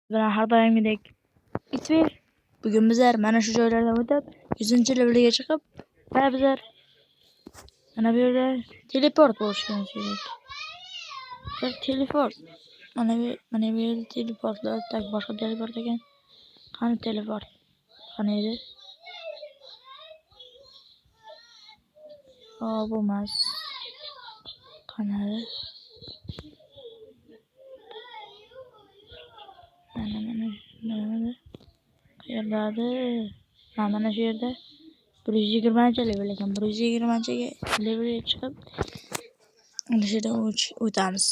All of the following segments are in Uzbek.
bilan har doimgidek itver. Bugun bizlar mana shu joylardan o'tib 100 levelga chiqib, va bizlar mana bu yerda teleport bo'lishimiz kerak. Teleport. Mana bu yerda teleportlar, tak boshqa teleport ekan. Qani teleport? Qani edi? Bo'lmas. Qani? Mana qayerdadir? Mana shu yerda 120 level ekan. 120 levelga chiqib ana shu yerdan o'tamiz.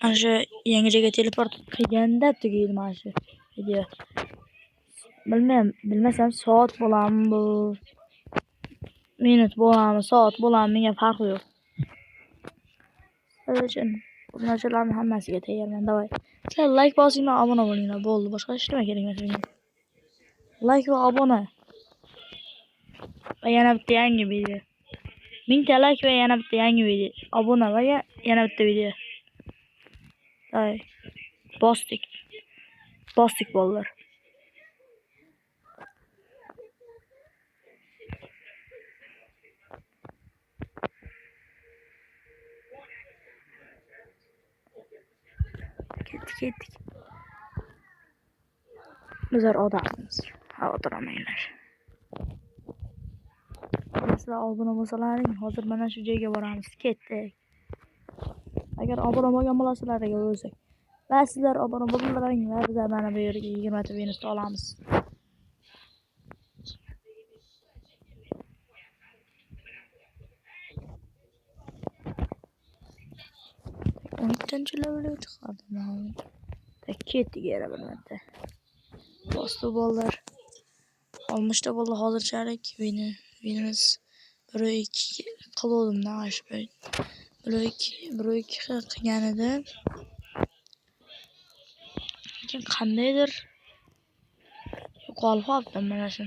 Ana shu yangi joyga teleport qilganda tugaydi mana shu video. Bilmasam soat bo'ladimi bu? Minut bo'ladimi, soat bo'ladimi, menga farqi yo'q. Shuning uchun bu narsalarning hammasiga tayyorman. Davay. Sizlar like bosinglar, obuna bo'linglar. Bo'ldi, boshqa hech nima kerak emas menga. Like va obuna. Va yana bitta yangi video. 1000 ta like va yana bitta yangi video. Obuna va yana bitta video. Davay. Bostik bolalar. Ketdik. Bizlar odammiz. Xavotir olmanglar. Sizlar obuna bo'lsalaring, hozir mana shu joyga boramiz. Ketdik. Agar obuna bo'lgan bo'lasizlarga o'lsak. Va sizlar obuna bo'lsalaring, va bizlar mana bu yerga 20 ta venus olamiz. 12 levelga chiqardim. Ketdik yana bir marta. Bosti bolalar. 60 ta bo'ldi hozirchalik. Venus 1-2 qildim ashbay. 1-2 qilganida lekin qandaydir yo'qolib qoldim mana shu.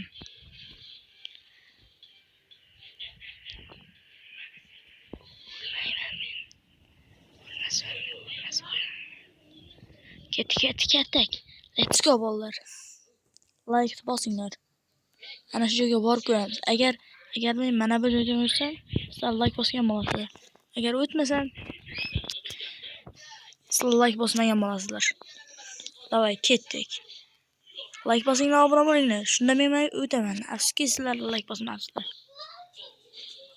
Ketdik. Let's go bolalar. Like bosinglar. Ana shu joyga borib ko'ramiz. Agar men mana bu joydan o'tsam, sizlar like bosgan bo'lasizlar. Agar o'tmasam, sizlar like bosmagan bo'lasizlar. Davay, ketdik. Like bosinglar, obuna bo'linglar. Shunda men o'taman. Afsuski sizlar like bosmabsizlar.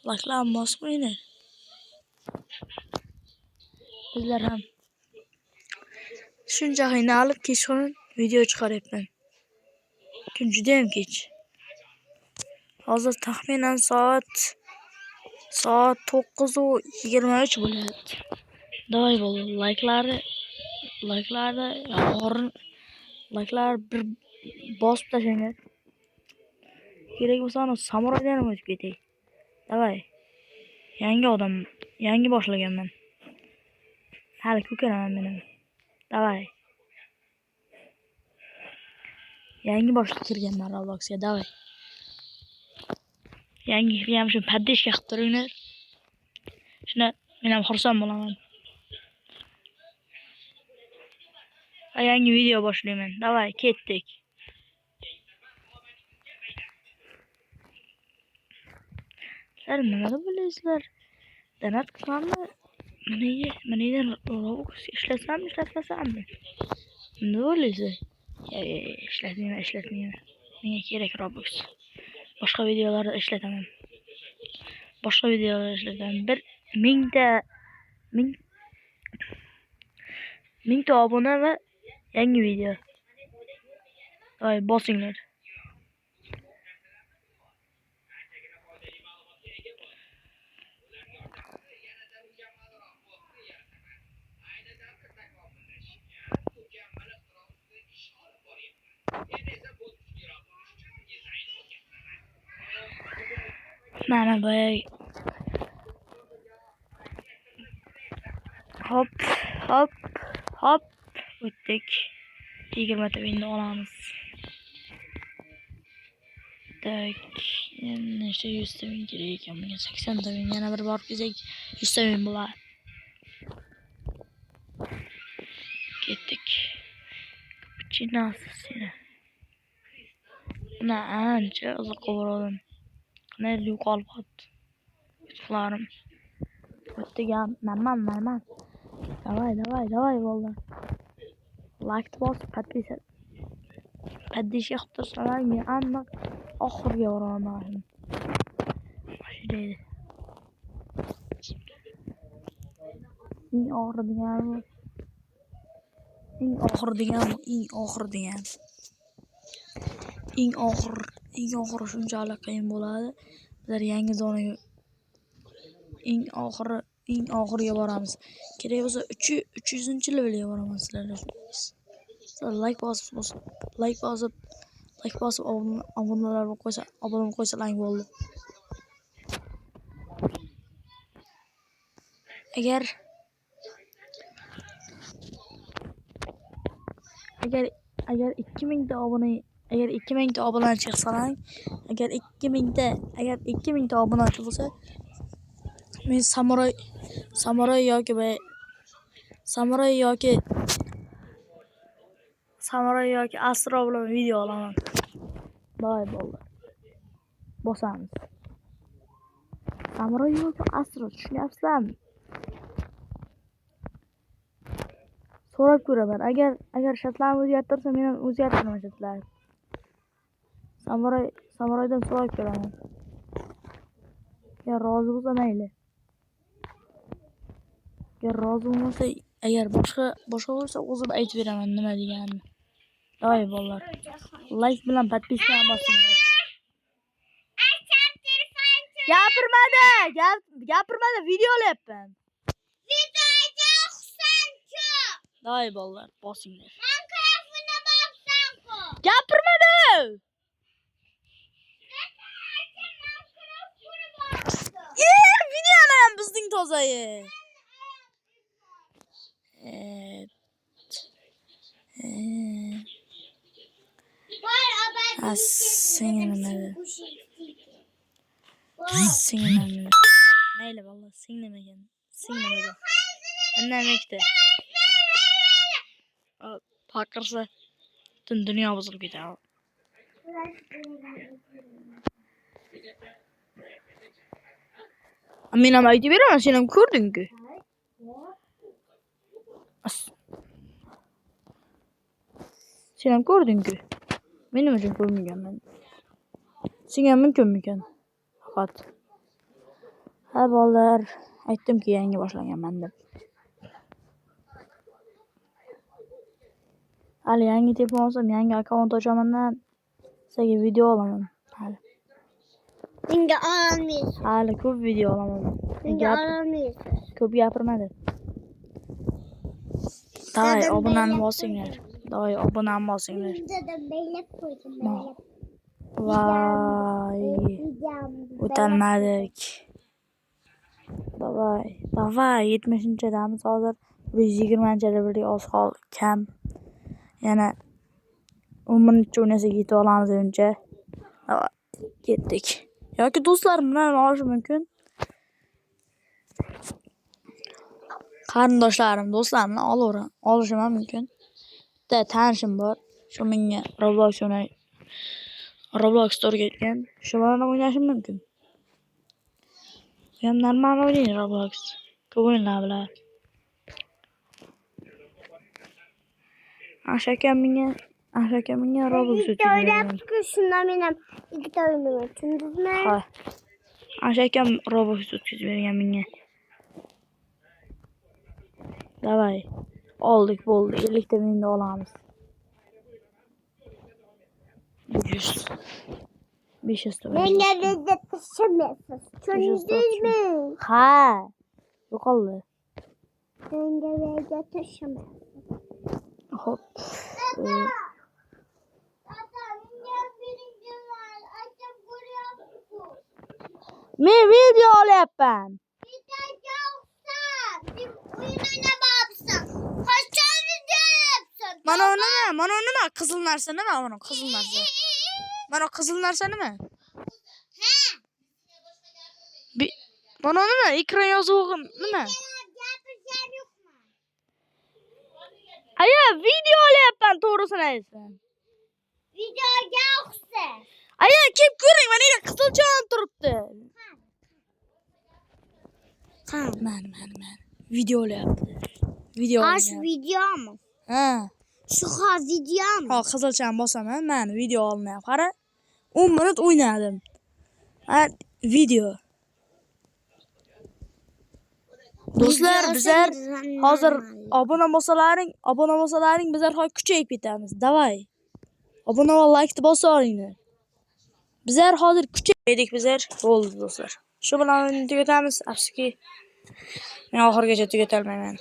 Like'larni bosmanglar. Bizlar ham shuncha qiynalib kechqurun video chiqaryapman. Kun juda ham kech. Hozir taxminan soat 9:23 bo'lyapti. Davay bo'ldi. Like'lar bir bosib tashlangan. Kerak bo'lsa ana samuraydan ham o'tib ketay. Davay. Yangi boshlaganman. Hali ko'karaman men. Davay. Yangi boshqa kirganman Robloxga. Davay. Yangi kirgan shu paddeshka qilib turinglar. Shuna men ham xursand bo'laman. Yangi video boshlayman. Davay, ketdik. Sizlar nimada bo'lasizlar? Donat qilammi? Menidan Roblox ishlatmasammi? Nima bo'laysiz? Ishlatmayman. Menga kerak Roblox. Boshqa videolarda ishlataman. Bir 1000 ta obuna va yangi video. Voy, bosinglar. Mana boy. Hop. O'tdik. 20 ta winni olamiz. Tak. Nechta 100 ta win kerak ekan. Menga 80 ta win. Yana bir borib kelsak 100 ta win bo'ladi. Ketdik. Chinasini. Buna ancha uzoq qo'ydim. Qanday yo'qolib qoldi. Yutuqlarim. O'tgan, normal. Давай, bo'ldi. Like bos, подписчик qilib tursalar, men aniq oxirga boraman. Shu deydi. Eng oxir degan. Eng oxiri shunchalik qiyin bo'ladi. Bizlar yangi zonaga eng oxiriga boramiz. Kerak bo'lsa 300-levelga boramiz sizlarga. Like bosib obuna bo'lib qo'ysalar bo'ldi. Agar 2000 ta obunachi chiqsalar, agar 2000 ta obunachi bo'lsa, men samuray yoki Astro bilan video olaman. Voy bo'ldi. Bosamiz. Samuray yoki Astro tushunyapsizlarmi? So'rab ko'raman. Agar shartlarni o'zgartirsa, men ham o'zgartiraman shartlarni. Samuraydan so'rab ko'raman. Agar rozi bo'lsa mayli. Agar rozi bo'lmasa, agar boshqa bo'lsa, o'zim aytib beraman nima deganini. Voy bolalar. Like bilan подписка bosinglar. Gapirmadi, video olyapman. Videoga oqsanchi. Voy bolalar, bosinglar. Minecraft'ni bossanku. Gapirmadi. Video ham bizning tozayi. Singlimadi. Mayli vallahi singlamagan. Annamakda. Paqirsa butun dunyo buzilib ketadi. Men ham aytib beraman, sen ham ko'rding-ku. Sen ham ko'rding-ku. Men nima uchun ko'rmaganman? Senga mumkinmikan? Faqat. Ha bolalar, aytdim-ku yangi boshlaganman deb. Hali yangi telefon olsam, yangi akkaunt ochaman-dan sizga video olaman. Hali. Menga olmaysiz. Hali ko'p video olaman. Menga olmaysiz. Ko'p gapirmadi. Davay, obunani bosinglar. Dadam beylab qo'ydim. Voy. O'tolmadik. Davay, 70-damiz hozir. 120-levelga oz qoldi. Kam. Yana 10 minutcha o'ynasak yetib olamiz uncha. Ketdik. Yoki do'stlarim bilan olish mumkin. Qarindoshlarim, do'stlarim bilan olishim ham mumkin. Bitta tanishim bor. Shu menga Roblox o'rgatgan. Shu bilan o'ynashim mumkin. Ham normal o'ynaydi Roblox. Ko'p o'yinlar bilan. Ashaka menga Roblox o'rgatgan. Shunda men ham ikkita o'ynadim, tushundingizmi? Ha. Ashakam Roblox o'tkazib bergan menga. Davay. Oldik bo'ldi. 50 ta mingda olamiz. 500 ta. Menga video tashamaysiz. Tushundingizmi? Ha. Yo'qoldi. Menga video tashamaysiz. Hop. Men video olyapman. Mana nima? Qizil narsa nima? Mana qizil narsa nima? Mana nima? Ekran yozuvi nima? Aya video olyapman, to'g'risini aytsam. Videoga o'xshash. Aya kelib ko'ring, mana yerda qizilchan turibdi. Ha. Mana. Video olyapti. Video Ash olyapti. videomi? Ha. Shu videomi? Ha, qizilchan bosaman, mana video olinyapti. Qara. 10 minut o'ynadim. Ha, video. Do'stlar, bizlar hozir obuna bo'lsalaring, bizlar hozir kuchayib ketamiz. Davay. Obuna va like bosa olinglar. Bizlar hozir kuchaydik, bizlar bo'ldi do'stlar. Shu bilan tugatamiz. Afsuski, men oxirigacha tugatolmayman.